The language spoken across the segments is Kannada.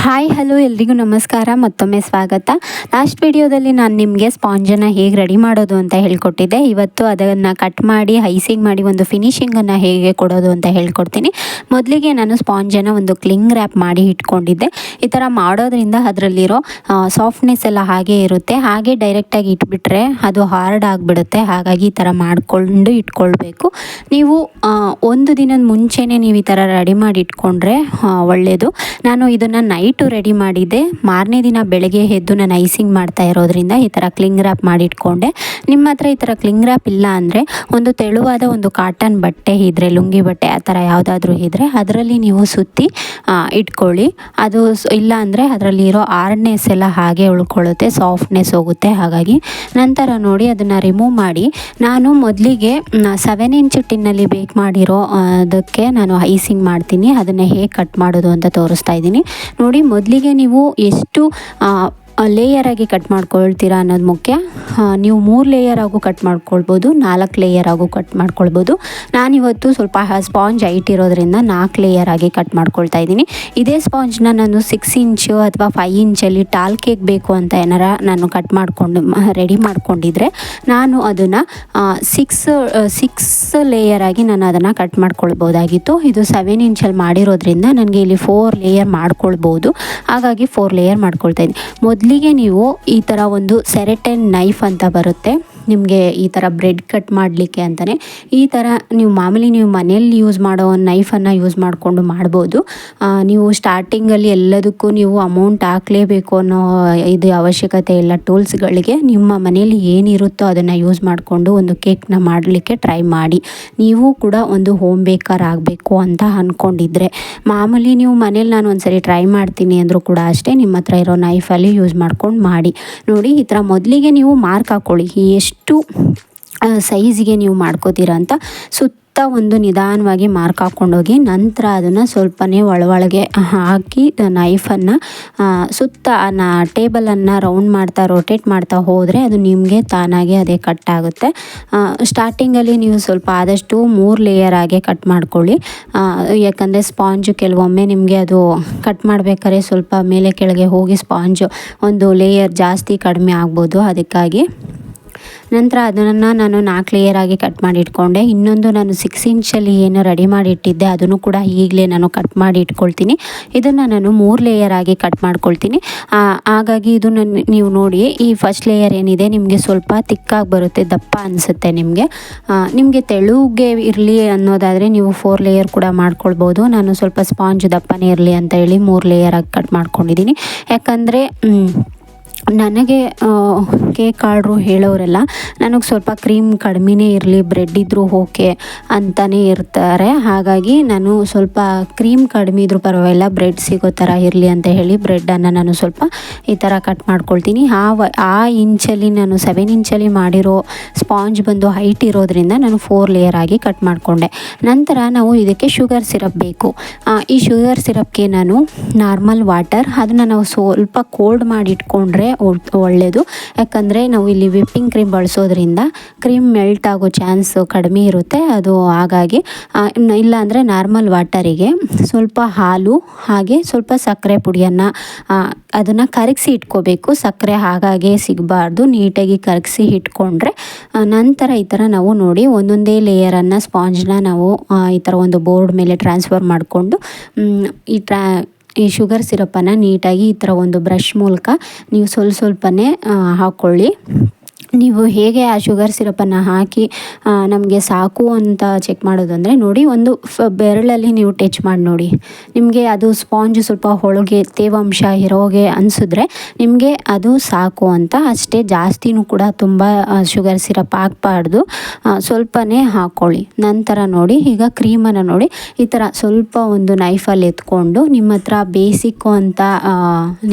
ಹಾಯ್ ಹಲೋ ಎಲ್ರಿಗೂ ನಮಸ್ಕಾರ, ಮತ್ತೊಮ್ಮೆ ಸ್ವಾಗತ. ಲಾಸ್ಟ್ ವಿಡಿಯೋದಲ್ಲಿ ನಾನು ನಿಮಗೆ ಸ್ಪಾಂಜನ್ನು ಹೇಗೆ ರೆಡಿ ಮಾಡೋದು ಅಂತ ಹೇಳ್ಕೊಟ್ಟಿದ್ದೆ. ಇವತ್ತು ಅದನ್ನು ಕಟ್ ಮಾಡಿ ಐಸಿಂಗ್ ಮಾಡಿ ಒಂದು ಫಿನಿಶಿಂಗನ್ನು ಹೇಗೆ ಕೊಡೋದು ಅಂತ ಹೇಳ್ಕೊಡ್ತೀನಿ. ಮೊದಲಿಗೆ ನಾನು ಸ್ಪಾಂಜನ್ನು ಒಂದು ಕ್ಲಿಂಗ್ ರ್ಯಾಪ್ ಮಾಡಿ ಇಟ್ಕೊಂಡಿದ್ದೆ. ಈ ಥರ ಮಾಡೋದ್ರಿಂದ ಅದರಲ್ಲಿರೋ ಸಾಫ್ಟ್ನೆಸ್ ಎಲ್ಲ ಹಾಗೆ ಇರುತ್ತೆ. ಹಾಗೆ ಡೈರೆಕ್ಟಾಗಿ ಇಟ್ಬಿಟ್ರೆ ಅದು ಹಾರ್ಡ್ ಆಗಿಬಿಡುತ್ತೆ. ಹಾಗಾಗಿ ಈ ಥರ ಮಾಡಿಕೊಂಡು ಇಟ್ಕೊಳ್ಬೇಕು. ನೀವು ಒಂದು ದಿನದ ಮುಂಚೆನೇ ನೀವು ಈ ಥರ ರೆಡಿ ಮಾಡಿ ಇಟ್ಕೊಂಡ್ರೆ ಒಳ್ಳೆಯದು. ನಾನು ಇದನ್ನು ನೈಟು ರೆಡಿ ಮಾಡಿದ್ದೆ. ಮಾರನೇ ದಿನ ಬೆಳಗ್ಗೆ ಎದ್ದು ನಾನು ಐಸಿಂಗ್ ಮಾಡ್ತಾ ಇರೋದ್ರಿಂದ ಈ ಥರ ಕ್ಲಿಂಗ್ ರ್ಯಾಪ್ ಮಾಡಿ ಇಟ್ಕೊಂಡೆ. ನಿಮ್ಮ ಹತ್ರ ಈ ಥರ ಕ್ಲಿಂಗ್ ರ್ಯಾಪ್ ಇಲ್ಲ ಅಂದರೆ ಒಂದು ತೆಳುವಾದ ಒಂದು ಕಾಟನ್ ಬಟ್ಟೆ ಇದ್ದರೆ, ಲುಂಗಿ ಬಟ್ಟೆ ಆ ಥರ ಯಾವುದಾದ್ರೂ ಇದ್ದರೆ ಅದರಲ್ಲಿ ನೀವು ಸುತ್ತಿ ಇಟ್ಕೊಳ್ಳಿ. ಅದು ಇಲ್ಲ ಅಂದರೆ ಅದರಲ್ಲಿ ಇರೋ ಹಾರ್ಡ್ನೆಸ್ ಎಲ್ಲ ಹಾಗೆ ಉಳ್ಕೊಳ್ಳುತ್ತೆ, ಸಾಫ್ಟ್ನೆಸ್ ಹೋಗುತ್ತೆ. ಹಾಗಾಗಿ ನಂತರ ನೋಡಿ ಅದನ್ನು ರಿಮೂವ್ ಮಾಡಿ ನಾನು ಮೊದಲಿಗೆ 7 ಇಂಚ್ ಟಿನ್ನಲ್ಲಿ ಬೇಕ್ ಮಾಡಿರೋ ಅದಕ್ಕೆ ನಾನು ಐಸಿಂಗ್ ಮಾಡ್ತೀನಿ. ಅದನ್ನು ಹೇಗೆ ಕಟ್ ಮಾಡೋದು ಅಂತ ತೋರಿಸ್ತಾ ಇದ್ದೀನಿ ನೋಡಿ. ಮೊದಲಿಗೆ ನೀವು ಎಷ್ಟು ಲೇಯರಾಗಿ ಕಟ್ ಮಾಡ್ಕೊಳ್ತೀರಾ ಅನ್ನೋದು ಮುಖ್ಯ. ನೀವು 3 ಲೇಯರಾಗೂ ಕಟ್ ಮಾಡ್ಕೊಳ್ಬೋದು, 4 ಲೇಯರಾಗೂ ಕಟ್ ಮಾಡ್ಕೊಳ್ಬೋದು. ನಾನಿವತ್ತು ಸ್ವಲ್ಪ ಸ್ಪಾಂಜ್ ಹೈಟ್ ಇರೋದ್ರಿಂದ 4 ಲೇಯರಾಗಿ ಕಟ್ ಮಾಡ್ಕೊಳ್ತಾ ಇದ್ದೀನಿ. ಇದೇ ಸ್ಪಾಂಜ್ನ ನಾನು 6 ಇಂಚು ಅಥವಾ 5 ಇಂಚಲ್ಲಿ ಟಾಲ್ ಕೇಕ್ ಬೇಕು ಅಂತ ಏನಾರ ನಾನು ಕಟ್ ಮಾಡಿಕೊಂಡು ರೆಡಿ ಮಾಡ್ಕೊಂಡಿದ್ರೆ ನಾನು ಅದನ್ನು 6 ಲೇಯರಾಗಿ ನಾನು ಅದನ್ನು ಕಟ್ ಮಾಡ್ಕೊಳ್ಬೋದಾಗಿತ್ತು. ಇದು 7 ಇಂಚಲ್ಲಿ ಮಾಡಿರೋದ್ರಿಂದ ನನಗೆ ಇಲ್ಲಿ 4 ಲೇಯರ್ ಮಾಡ್ಕೊಳ್ಬೋದು. ಹಾಗಾಗಿ 4 ಲೇಯರ್ ಮಾಡ್ಕೊಳ್ತಾ ಇದ್ದೀನಿ. ಮೊದಲಿಗೆ ನೀವು ಈ ಥರ ಒಂದು ಸೆರೆಟನ್ ನೈಫ್ ಅಂತ ಬರುತ್ತೆ ನಿಮಗೆ, ಈ ಥರ ಬ್ರೆಡ್ ಕಟ್ ಮಾಡಲಿಕ್ಕೆ ಅಂತಲೇ. ಈ ಥರ ನೀವು ಮಾಮೂಲಿ ನೀವು ಮನೆಯಲ್ಲಿ ಯೂಸ್ ಮಾಡೋ ಒಂದು ನೈಫನ್ನು ಯೂಸ್ ಮಾಡಿಕೊಂಡು ಮಾಡ್ಬೋದು. ನೀವು ಸ್ಟಾರ್ಟಿಂಗಲ್ಲಿ ಎಲ್ಲದಕ್ಕೂ ನೀವು ಅಮೌಂಟ್ ಹಾಕಲೇಬೇಕು ಅನ್ನೋ ಇದು ಅವಶ್ಯಕತೆ ಇಲ್ಲ. ಟೂಲ್ಸ್ಗಳಿಗೆ ನಿಮ್ಮ ಮನೆಯಲ್ಲಿ ಏನಿರುತ್ತೋ ಅದನ್ನು ಯೂಸ್ ಮಾಡಿಕೊಂಡು ಒಂದು ಕೇಕ್ನ ಮಾಡಲಿಕ್ಕೆ ಟ್ರೈ ಮಾಡಿ. ನೀವು ಕೂಡ ಒಂದು ಹೋಮ್ ಬೇಕರ್ ಆಗಬೇಕು ಅಂತ ಅಂದ್ಕೊಂಡಿದ್ರೆ, ಮಾಮೂಲಿ ನೀವು ಮನೇಲಿ ನಾನು ಒಂದ್ಸರಿ ಟ್ರೈ ಮಾಡ್ತೀನಿ ಅಂದರೂ ಕೂಡ ಅಷ್ಟೇ, ನಿಮ್ಮ ಹತ್ರ ಇರೋ ನೈಫಲ್ಲಿ ಯೂಸ್ ಮಾಡ್ಕೊಂಡು ಮಾಡಿ ನೋಡಿ. ಈ ಥರ ಮೊದಲಿಗೆ ನೀವು ಮಾರ್ಕ್ ಹಾಕ್ಕೊಳ್ಳಿ, ಎಷ್ಟು ಸೈಜಿಗೆ ನೀವು ಮಾಡ್ಕೋತೀರ ಅಂತ. ಸುತ್ತ ಒಂದು ನಿಧಾನವಾಗಿ ಮಾರ್ಕ್ ಹಾಕ್ಕೊಂಡೋಗಿ ನಂತರ ಅದನ್ನು ಸ್ವಲ್ಪನೇ ಒಳಗೆ ಹಾಕಿ ನೈಫನ್ನು ಸುತ್ತ ಟೇಬಲನ್ನು ರೌಂಡ್ ಮಾಡ್ತಾ ರೊಟೇಟ್ ಮಾಡ್ತಾ ಹೋದರೆ ಅದು ನಿಮಗೆ ತಾನಾಗೆ ಅದೇ ಕಟ್ ಆಗುತ್ತೆ. ಸ್ಟಾರ್ಟಿಂಗಲ್ಲಿ ನೀವು ಸ್ವಲ್ಪ ಆದಷ್ಟು 3 ಲೇಯರ್ ಆಗಿ ಕಟ್ ಮಾಡ್ಕೊಳ್ಳಿ. ಯಾಕಂದರೆ ಸ್ಪಾಂಜು ಕೆಲವೊಮ್ಮೆ ನಿಮಗೆ ಅದು ಕಟ್ ಮಾಡಬೇಕಾದ್ರೆ ಸ್ವಲ್ಪ ಮೇಲೆ ಕೆಳಗೆ ಹೋಗಿ ಸ್ಪಾಂಜು ಒಂದು ಲೇಯರ್ ಜಾಸ್ತಿ ಕಡಿಮೆ ಆಗ್ಬೋದು. ಅದಕ್ಕಾಗಿ ನಂತರ ಅದನ್ನು ನಾನು 4 ಲೇಯರ್ ಆಗಿ ಕಟ್ ಮಾಡಿ ಇಟ್ಕೊಂಡೆ. ಇನ್ನೊಂದು ನಾನು 6 ಇಂಚಲ್ಲಿ ಏನು ರೆಡಿ ಮಾಡಿ ಇಟ್ಟಿದ್ದೆ ಅದನ್ನು ಕೂಡ ಈಗಲೇ ನಾನು ಕಟ್ ಮಾಡಿ ಇಟ್ಕೊಳ್ತೀನಿ. ಇದನ್ನು ನಾನು 3 ಲೇಯರ್ ಆಗಿ ಕಟ್ ಮಾಡ್ಕೊಳ್ತೀನಿ. ಹಾಗಾಗಿ ಇದು ನೀವು ನೋಡಿ, ಈ ಫಸ್ಟ್ ಲೇಯರ್ ಏನಿದೆ ನಿಮಗೆ ಸ್ವಲ್ಪ ತಿಕ್ಕಾಗಿ ಬರುತ್ತೆ, ದಪ್ಪ ಅನಿಸುತ್ತೆ ನಿಮಗೆ ತೆಳುಗೆ ಇರಲಿ ಅನ್ನೋದಾದರೆ ನೀವು 4 ಲೇಯರ್ ಕೂಡ ಮಾಡ್ಕೊಳ್ಬೋದು. ನಾನು ಸ್ವಲ್ಪ ಸ್ಪಾಂಜ್ ದಪ್ಪನೇ ಇರಲಿ ಅಂತ ಹೇಳಿ 3 ಲೇಯರ್ ಆಗಿ ಕಟ್ ಮಾಡ್ಕೊಂಡಿದ್ದೀನಿ. ಯಾಕಂದರೆ ನನಗೆ ಕೇಕ್ ಆರ್ಡ್ರು ಹೇಳೋರೆಲ್ಲ ನನಗೆ ಸ್ವಲ್ಪ ಕ್ರೀಮ್ ಕಡಿಮೆನೇ ಇರಲಿ, ಬ್ರೆಡ್ ಇದ್ದರೂ ಓಕೆ ಅಂತಲೇ ಇರ್ತಾರೆ. ಹಾಗಾಗಿ ನಾನು ಸ್ವಲ್ಪ ಕ್ರೀಮ್ ಕಡಿಮೆ ಇದ್ರೂ ಪರವಾಗಿಲ್ಲ, ಬ್ರೆಡ್ ಸಿಗೋ ಥರ ಇರಲಿ ಅಂತ ಹೇಳಿ ಬ್ರೆಡ್ಡನ್ನು ನಾನು ಸ್ವಲ್ಪ ಈ ಥರ ಕಟ್ ಮಾಡ್ಕೊಳ್ತೀನಿ. ಆ ಇಂಚಲ್ಲಿ ನಾನು 7 ಇಂಚಲ್ಲಿ ಮಾಡಿರೋ ಸ್ಪಾಂಜ್ ಬಂದು ಹೈಟ್ ಇರೋದ್ರಿಂದ ನಾನು 4 ಲೇಯರ್ ಆಗಿ ಕಟ್ ಮಾಡಿಕೊಂಡೆ. ನಂತರ ನಾವು ಇದಕ್ಕೆ ಶುಗರ್ ಸಿರಪ್ ಬೇಕು. ಈ ಶುಗರ್ ಸಿರಪ್ಗೆ ನಾನು ನಾರ್ಮಲ್ ವಾಟರ್, ಅದನ್ನು ನಾವು ಸ್ವಲ್ಪ ಕೋಲ್ಡ್ ಮಾಡಿ ಇಟ್ಕೊಂಡ್ರೆ ಒಳ್ಳೆಯದು. ಯಾಕಂದರೆ ನಾವು ಇಲ್ಲಿ ವಿಪ್ಪಿಂಗ್ ಕ್ರೀಮ್ ಬಳಸೋದ್ರಿಂದ ಕ್ರೀಮ್ ಮೆಲ್ಟ್ ಆಗೋ ಚಾನ್ಸು ಕಡಿಮೆ ಇರುತ್ತೆ. ಅದು ಹಾಗಾಗಿ ಇಲ್ಲ ಅಂದರೆ ನಾರ್ಮಲ್ ವಾಟರಿಗೆ ಸ್ವಲ್ಪ ಹಾಲು ಹಾಗೆ ಸ್ವಲ್ಪ ಸಕ್ಕರೆ ಪುಡಿಯನ್ನು ಅದನ್ನು ಕರಗಿಸಿ ಇಟ್ಕೋಬೇಕು. ಸಕ್ಕರೆ ಹಾಗಾಗಿ ಸಿಗಬಾರ್ದು, ನೀಟಾಗಿ ಕರಗಿಸಿ ಇಟ್ಕೊಂಡ್ರೆ ನಂತರ ಈ ಥರ ನಾವು ನೋಡಿ ಒಂದೊಂದೇ ಲೇಯರನ್ನು ಸ್ಪಾಂಜ್ನ ನಾವು ಈ ಥರ ಒಂದು ಬೋರ್ಡ್ ಮೇಲೆ ಟ್ರಾನ್ಸ್ಫರ್ ಮಾಡಿಕೊಂಡು ಈ ಶುಗರ್ ಸಿರಪ್ಪನ್ನು ನೀಟಾಗಿ ಈ ಥರ ಒಂದು ಬ್ರಷ್ ಮೂಲಕ ನೀವು ಸ್ವಲ್ಪನೇ ಹಾಕ್ಕೊಳ್ಳಿ. ನೀವು ಹೇಗೆ ಆ ಶುಗರ್ ಸಿರಪ್ಪನ್ನು ಹಾಕಿ ನಮಗೆ ಸಾಕು ಅಂತ ಚೆಕ್ ಮಾಡೋದಂದರೆ ನೋಡಿ, ಒಂದು ಬೆರಳಲ್ಲಿ ನೀವು ಟಚ್ ಮಾಡಿ ನೋಡಿ, ನಿಮಗೆ ಅದು ಸ್ಪಾಂಜು ಸ್ವಲ್ಪ ಹೊಳಗೆ ತೇವಾಂಶ ಇರೋಗೆ ಅನಿಸಿದ್ರೆ ನಿಮಗೆ ಅದು ಸಾಕು ಅಂತ ಅಷ್ಟೇ. ಜಾಸ್ತಿನೂ ಕೂಡ ತುಂಬ ಶುಗರ್ ಸಿರಪ್ ಹಾಕಬಾರ್ದು, ಸ್ವಲ್ಪನೇ ಹಾಕ್ಕೊಳ್ಳಿ. ನಂತರ ನೋಡಿ, ಈಗ ಕ್ರೀಮನ್ನು ನೋಡಿ ಈ ಥರ ಸ್ವಲ್ಪ ಒಂದು ನೈಫಲ್ಲಿ ಎತ್ಕೊಂಡು, ನಿಮ್ಮ ಹತ್ರ ಬೇಸಿಕ್ಕು ಅಂತ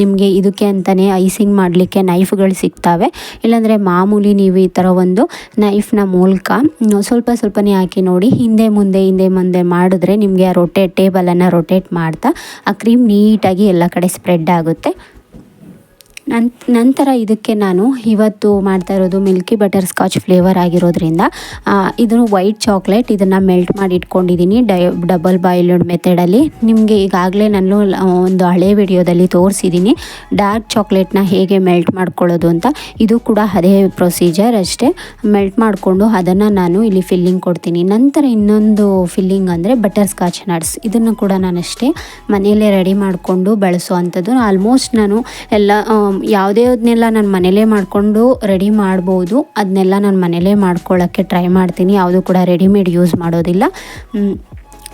ನಿಮಗೆ ಇದಕ್ಕೆ ಅಂತಲೇ ಐಸಿಂಗ್ ಮಾಡಲಿಕ್ಕೆ ನೈಫ್ಗಳು ಸಿಗ್ತವೆ. ಇಲ್ಲಾಂದರೆ ಮಾಮೂಲಿ ನೀವು ಈ ಥರ ಒಂದು ನೈಫ್ನ ಮೂಲಕ ಸ್ವಲ್ಪನೇ ಹಾಕಿ ನೋಡಿ, ಹಿಂದೆ ಮುಂದೆ ಮಾಡಿದ್ರೆ ನಿಮಗೆ ಆ ಟೇಬಲನ್ನು ರೊಟೇಟ್ ಮಾಡ್ತಾ ಆ ಕ್ರೀಮ್ ನೀಟಾಗಿ ಎಲ್ಲ ಕಡೆ ಸ್ಪ್ರೆಡ್ ಆಗುತ್ತೆ. ನಂತರ ಇದಕ್ಕೆ ನಾನು ಇವತ್ತು ಮಾಡ್ತಾ ಇರೋದು ಮಿಲ್ಕಿ ಬಟರ್ ಸ್ಕಾಚ್ ಫ್ಲೇವರ್ ಆಗಿರೋದ್ರಿಂದ ಇದನ್ನು ವೈಟ್ ಚಾಕ್ಲೇಟ್ ಇದನ್ನು ಮೆಲ್ಟ್ ಮಾಡಿ ಇಟ್ಕೊಂಡಿದ್ದೀನಿ ಡಬಲ್ ಬಾಯ್ಲ್ಡ್ ಮೆಥಡಲ್ಲಿ. ನಿಮಗೆ ಈಗಾಗಲೇ ನಾನು ಒಂದು ಹಳೆ ವಿಡಿಯೋದಲ್ಲಿ ತೋರಿಸಿದ್ದೀನಿ ಡಾರ್ಕ್ ಚಾಕ್ಲೇಟ್ನ ಹೇಗೆ ಮೆಲ್ಟ್ ಮಾಡ್ಕೊಳ್ಳೋದು ಅಂತ. ಇದು ಕೂಡ ಅದೇ ಪ್ರೊಸೀಜರ್ ಅಷ್ಟೇ. ಮೆಲ್ಟ್ ಮಾಡಿಕೊಂಡು ಅದನ್ನು ನಾನು ಇಲ್ಲಿ ಫಿಲ್ಲಿಂಗ್ ಕೊಡ್ತೀನಿ. ನಂತರ ಇನ್ನೊಂದು ಫಿಲ್ಲಿಂಗ್ ಅಂದರೆ ಬಟರ್ ಸ್ಕಾಚ್ ನಟ್ಸ್. ಇದನ್ನು ಕೂಡ ನಾನಷ್ಟೇ ಮನೆಯಲ್ಲೇ ರೆಡಿ ಮಾಡಿಕೊಂಡು ಬಳಸೋ ಅಂಥದ್ದು. ಆಲ್ಮೋಸ್ಟ್ ನಾನು ಎಲ್ಲ ಯಾವುದೇದನ್ನೆಲ್ಲ ನಾನು ಮನೇಲೇ ಮಾಡಿಕೊಂಡು ರೆಡಿ ಮಾಡ್ಬೋದು ಅದನ್ನೆಲ್ಲ ನಾನು ಮನೇಲೇ ಮಾಡ್ಕೊಳ್ಳೋಕ್ಕೆ ಟ್ರೈ ಮಾಡ್ತೀನಿ. ಯಾವುದು ಕೂಡ ರೆಡಿಮೇಡ್ ಯೂಸ್ ಮಾಡೋದಿಲ್ಲ.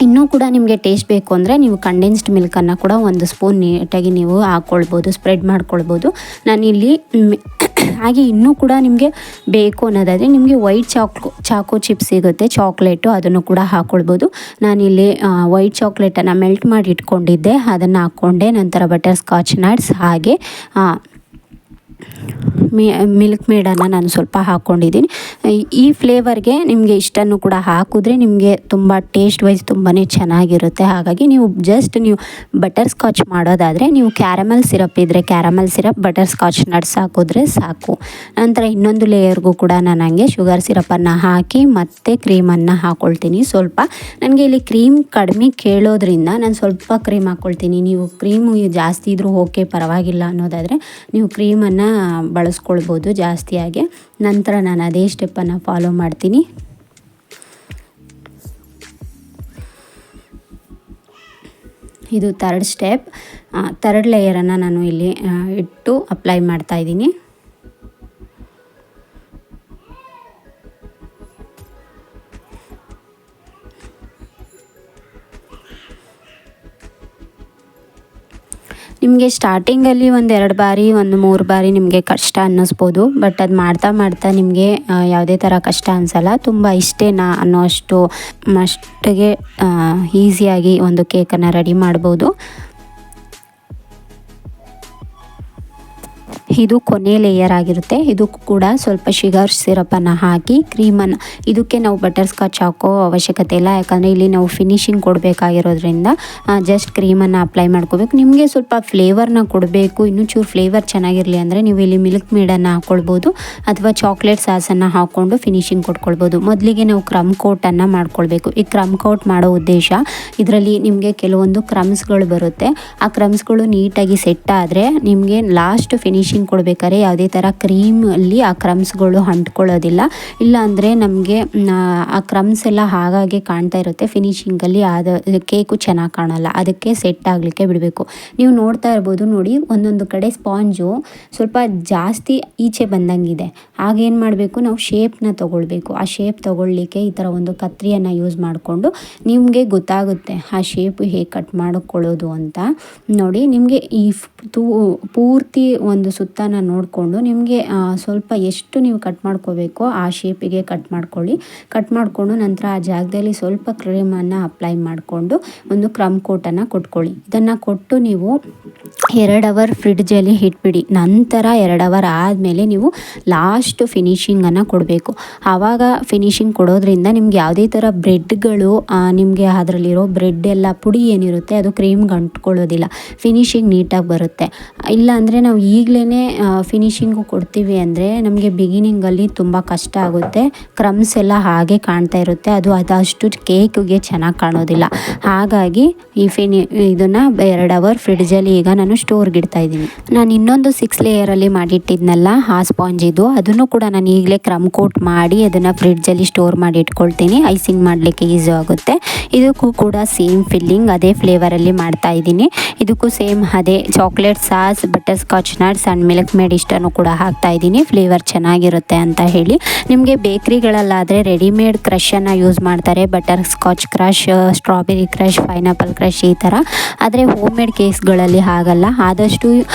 ಇನ್ನೂ ಕೂಡ ನಿಮಗೆ ಟೇಸ್ಟ್ ಬೇಕು ಅಂದರೆ ನೀವು ಕಂಡೆನ್ಸ್ಡ್ ಮಿಲ್ಕನ್ನು ಕೂಡ 1 ಸ್ಪೂನ್ ನೀಟಾಗಿ ನೀವು ಹಾಕ್ಕೊಳ್ಬೋದು, ಸ್ಪ್ರೆಡ್ ಮಾಡ್ಕೊಳ್ಬೋದು. ನಾನಿಲ್ಲಿ ಹಾಗೆ ಇನ್ನೂ ಕೂಡ ನಿಮಗೆ ಬೇಕು ಅನ್ನೋದಾದರೆ ನಿಮಗೆ ವೈಟ್ ಚಾಕೋ ಚಿಪ್ಸ್ ಸಿಗುತ್ತೆ ಚಾಕ್ಲೇಟು, ಅದನ್ನು ಕೂಡ ಹಾಕ್ಕೊಳ್ಬೋದು. ನಾನಿಲ್ಲಿ ವೈಟ್ ಚಾಕ್ಲೇಟನ್ನು ಮೆಲ್ಟ್ ಮಾಡಿ ಇಟ್ಕೊಂಡಿದ್ದೆ, ಅದನ್ನು ಹಾಕ್ಕೊಂಡೆ. ನಂತರ ಬಟರ್ ಸ್ಕಾಚ್ ನಟ್ಸ್ ಹಾಗೆ ಮಿಲ್ಕ್ ಮೇಡನ್ನು ನಾನು ಸ್ವಲ್ಪ ಹಾಕ್ಕೊಂಡಿದ್ದೀನಿ. ಈ ಫ್ಲೇವರ್ಗೆ ನಿಮಗೆ ಇಷ್ಟನ್ನು ಕೂಡ ಹಾಕಿದ್ರೆ ನಿಮಗೆ ತುಂಬ ಟೇಸ್ಟ್ ವೈಸ್ ತುಂಬಾ ಚೆನ್ನಾಗಿರುತ್ತೆ. ಹಾಗಾಗಿ ನೀವು ಬಟರ್ ಸ್ಕಾಚ್ ಮಾಡೋದಾದರೆ ನೀವು ಕ್ಯಾರಮಲ್ ಸಿರಪ್ ಇದ್ದರೆ caramel syrup, butter scotch nuts ಹಾಕಿದ್ರೆ ಸಾಕು. ನಂತರ ಇನ್ನೊಂದು ಲೇಯರ್ಗೂ ಕೂಡ ನಾನು ಹಂಗೆ ಶುಗರ್ ಸಿರಪನ್ನು ಹಾಕಿ ಮತ್ತು ಕ್ರೀಮನ್ನು ಹಾಕ್ಕೊಳ್ತೀನಿ. ಸ್ವಲ್ಪ ನನಗೆ ಇಲ್ಲಿ ಕ್ರೀಮ್ ಕಡಿಮೆ ಕೇಳೋದ್ರಿಂದ ನಾನು ಸ್ವಲ್ಪ ಕ್ರೀಮ್ ಹಾಕ್ಕೊಳ್ತೀನಿ. ನೀವು ಕ್ರೀಮು ಜಾಸ್ತಿ ಇದ್ರೂ ಓಕೆ, ಪರವಾಗಿಲ್ಲ ಅನ್ನೋದಾದರೆ ನೀವು ಕ್ರೀಮನ್ನು ಬಳಸ್ಕೊಳ್ಬೋದು ಜಾಸ್ತಿಯಾಗಿ. ನಂತರ ನಾನು ಅದೇ ಸ್ಟೆಪ್ಪನ್ನು ಫಾಲೋ ಮಾಡ್ತೀನಿ. ಇದು 3rd ಸ್ಟೆಪ್. 3rd ಲೇಯರನ್ನು ನಾನು ಇಲ್ಲಿ ಇಟ್ಟು ಅಪ್ಲೈ ಮಾಡ್ತಾಯಿದ್ದೀನಿ. ನಿಮಗೆ ಸ್ಟಾರ್ಟಿಂಗಲ್ಲಿ 1-2 ಬಾರಿ 1-3 ಬಾರಿ ನಿಮಗೆ ಕಷ್ಟ ಅನ್ನಿಸ್ಬೋದು. ಬಟ್ ಅದು ಮಾಡ್ತಾ ನಿಮಗೆ ಯಾವುದೇ ಥರ ಕಷ್ಟ ಅನಿಸಲ್ಲ. ತುಂಬ ಇಷ್ಟೇನಾ ಅನ್ನೋ ಮಟ್ಟಿಗೆ ಈಸಿಯಾಗಿ ಒಂದು ಕೇಕನ್ನು ರೆಡಿ ಮಾಡ್ಬೋದು. ಇದು ಕೊನೆ ಲೇಯರ್ ಆಗಿರುತ್ತೆ. ಇದಕ್ಕೂ ಕೂಡ ಸ್ವಲ್ಪ ಶುಗರ್ ಸಿರಪನ್ನು ಹಾಕಿ ಕ್ರೀಮನ್ನು, ಇದಕ್ಕೆ ನಾವು ಬಟರ್ ಸ್ಕಾಚ್ ಹಾಕೋ ಅವಶ್ಯಕತೆ ಇಲ್ಲ, ಯಾಕಂದರೆ ಇಲ್ಲಿ ನಾವು ಫಿನಿಶಿಂಗ್ ಕೊಡಬೇಕಾಗಿರೋದ್ರಿಂದ ಜಸ್ಟ್ ಕ್ರೀಮನ್ನು ಅಪ್ಲೈ ಮಾಡ್ಕೋಬೇಕು. ನಿಮಗೆ ಸ್ವಲ್ಪ ಫ್ಲೇವರ್ನ ಕೊಡಬೇಕು, ಇನ್ನೂ ಚೂರು ಫ್ಲೇವರ್ ಚೆನ್ನಾಗಿರಲಿ ಅಂದರೆ ನೀವು ಇಲ್ಲಿ ಮಿಲ್ಕ್ ಮೇಡನ್ನು ಹಾಕ್ಕೊಳ್ಬೋದು ಅಥವಾ ಚಾಕ್ಲೇಟ್ ಸಾಸನ್ನು ಹಾಕ್ಕೊಂಡು ಫಿನಿಶಿಂಗ್ ಕೊಟ್ಕೊಳ್ಬೋದು. ಮೊದಲಿಗೆ ನಾವು ಕ್ರಮ್ ಕೋಟನ್ನು ಮಾಡ್ಕೊಳ್ಬೇಕು. ಈ ಕ್ರಮ್ ಕೋಟ್ ಮಾಡೋ ಉದ್ದೇಶ, ಇದರಲ್ಲಿ ನಿಮಗೆ ಕೆಲವೊಂದು ಕ್ರಮ್ಸ್ಗಳು ಬರುತ್ತೆ. ಆ ಕ್ರಮ್ಸ್ಗಳು ನೀಟಾಗಿ ಸೆಟ್ ಆದರೆ ನಿಮಗೆ ಲಾಸ್ಟ್ ಫಿನಿಶಿಂಗ್ ಕೊಡಬೇಕಾದ್ರೆ ಯಾವುದೇ ಥರ ಕ್ರೀಮಲ್ಲಿ ಆ ಕ್ರಮ್ಸ್ಗಳು ಅಂಟ್ಕೊಳ್ಳೋದಿಲ್ಲ. ಇಲ್ಲ ಅಂದರೆ ನಮಗೆ ಆ ಕ್ರಮ್ಸ್ ಎಲ್ಲ ಹಾಗಾಗಿ ಕಾಣ್ತಾ ಇರುತ್ತೆ. ಫಿನಿಶಿಂಗಲ್ಲಿ ಕೇಕು ಚೆನ್ನಾಗಿ ಕಾಣಲ್ಲ. ಅದಕ್ಕೆ ಸೆಟ್ ಆಗಲಿಕ್ಕೆ ಬಿಡಬೇಕು. ನೀವು ನೋಡ್ತಾ ಇರ್ಬೋದು ನೋಡಿ, ಒಂದೊಂದು ಕಡೆ ಸ್ಪಾಂಜು ಸ್ವಲ್ಪ ಜಾಸ್ತಿ ಈಚೆ ಬಂದಂಗಿದೆ. ಆಗೇನು ಮಾಡಬೇಕು, ನಾವು ಶೇಪ್ನ ತೊಗೊಳ್ಬೇಕು. ಆ ಶೇಪ್ ತೊಗೊಳ್ಳಿಕ್ಕೆ ಈ ಥರ ಒಂದು ಕತ್ರಿಯನ್ನು ಯೂಸ್ ಮಾಡಿಕೊಂಡು ನಿಮಗೆ ಗೊತ್ತಾಗುತ್ತೆ ಆ ಶೇಪು ಹೇಗೆ ಕಟ್ ಮಾಡಿಕೊಳ್ಳೋದು ಅಂತ. ನೋಡಿ, ನಿಮಗೆ ಈ ಪೂರ್ತಿ ಒಂದು ಸುತ್ತನ ನೋಡಿಕೊಂಡು ನಿಮಗೆ ಸ್ವಲ್ಪ ಎಷ್ಟು ನೀವು ಕಟ್ ಮಾಡ್ಕೋಬೇಕೋ ಆ ಶೇಪಿಗೆ ಕಟ್ ಮಾಡಿಕೊಂಡು ನಂತರ ಆ ಜಾಗದಲ್ಲಿ ಸ್ವಲ್ಪ ಕ್ರೀಮನ್ನು ಅಪ್ಲೈ ಮಾಡಿಕೊಂಡು ಒಂದು ಕ್ರಮ್ ಕೋಟನ್ನು ಕೊಟ್ಕೊಳ್ಳಿ. ಇದನ್ನು ಕೊಟ್ಟು ನೀವು 2 ಅವರ್ ಫ್ರಿಡ್ಜಲ್ಲಿ ಇಟ್ಬಿಡಿ. ನಂತರ 2 ಅವರ್ ಆದಮೇಲೆ ನೀವು ಲಾಸ್ಟ್ ಫಿನಿಶಿಂಗನ್ನು ಕೊಡಬೇಕು. ಆವಾಗ ಫಿನಿಶಿಂಗ್ ಕೊಡೋದ್ರಿಂದ ನಿಮ್ಗೆ ಯಾವುದೇ ಥರ ಬ್ರೆಡ್ಗಳು ನಿಮಗೆ ಅದರಲ್ಲಿರೋ ಬ್ರೆಡ್ ಎಲ್ಲ ಪುಡಿ ಏನಿರುತ್ತೆ ಅದು ಕ್ರೀಮ್ಗೆ ಅಂಟ್ಕೊಳ್ಳೋದಿಲ್ಲ. ಫಿನಿಶಿಂಗ್ ನೀಟಾಗಿ ಬರುತ್ತೆ. ಇಲ್ಲ ಅಂದರೆ ನಾವು ಈಗಲೇ ಫಿನಿಶಿಂಗು ಕೊಡ್ತೀವಿ ಅಂದರೆ ನಮಗೆ ಬಿಗಿನಿಂಗಲ್ಲಿ ತುಂಬ ಕಷ್ಟ ಆಗುತ್ತೆ. ಕ್ರಮ್ಸ್ ಎಲ್ಲ ಹಾಗೆ ಕಾಣ್ತಾ ಇರುತ್ತೆ, ಅದಷ್ಟು ಕೇಕ್ಗೆ ಚೆನ್ನಾಗಿ ಕಾಣೋದಿಲ್ಲ. ಹಾಗಾಗಿ ಇದನ್ನು 2 ಅವರ್ ಫ್ರಿಡ್ಜಲ್ಲಿ ಈಗ ನಾನು ಸ್ಟೋರ್ಗೆ ಇಡ್ತಾ ಇದ್ದೀನಿ. ನಾನು ಇನ್ನೊಂದು 6 ಲೇಯರಲ್ಲಿ ಮಾಡಿಟ್ಟಿದ್ನಲ್ಲ ಆ ಸ್ಪಾಂಜ್ ಇದು, ಅದನ್ನು ಕೂಡ ನಾನು ಈಗಲೇ ಕ್ರಮ್ ಕೋಟ್ ಮಾಡಿ ಅದನ್ನು ಫ್ರಿಡ್ಜಲ್ಲಿ ಸ್ಟೋರ್ ಮಾಡಿ ಇಟ್ಕೊಳ್ತೀನಿ. ಐಸಿಂಗ್ ಮಾಡಲಿಕ್ಕೆ ಈಸಿ ಆಗುತ್ತೆ. ಇದಕ್ಕೂ ಕೂಡ ಸೇಮ್ ಫಿಲ್ಲಿಂಗ್ ಅದೇ ಫ್ಲೇವರಲ್ಲಿ ಮಾಡ್ತಾ ಇದ್ದೀನಿ. ಇದಕ್ಕೂ ಸೇಮ್ ಅದೇ chocolate sauce, butter scotch nuts and milk made ಇಷ್ಟನ್ನು ಕೂಡ ಹಾಕ್ತಾ ಇದ್ದೀನಿ, ಫ್ಲೇವರ್ ಚೆನ್ನಾಗಿರುತ್ತೆ ಅಂತ ಹೇಳಿ. ನಿಮಗೆ ಬೇಕ್ರಿಗಳಲ್ಲಾದರೆ ರೆಡಿಮೇಡ್ ಕ್ರಷನ್ನು ಯೂಸ್ ಮಾಡ್ತಾರೆ, butter scotch crush, strawberry crush, pineapple crush ಈ ಥರ. ಆದರೆ ಹೋಮ್ ಮೇಡ್ ಕೇಕ್ಸ್ಗಳಲ್ಲಿ ಹಾಗಲ್ಲ, ಆದಷ್ಟು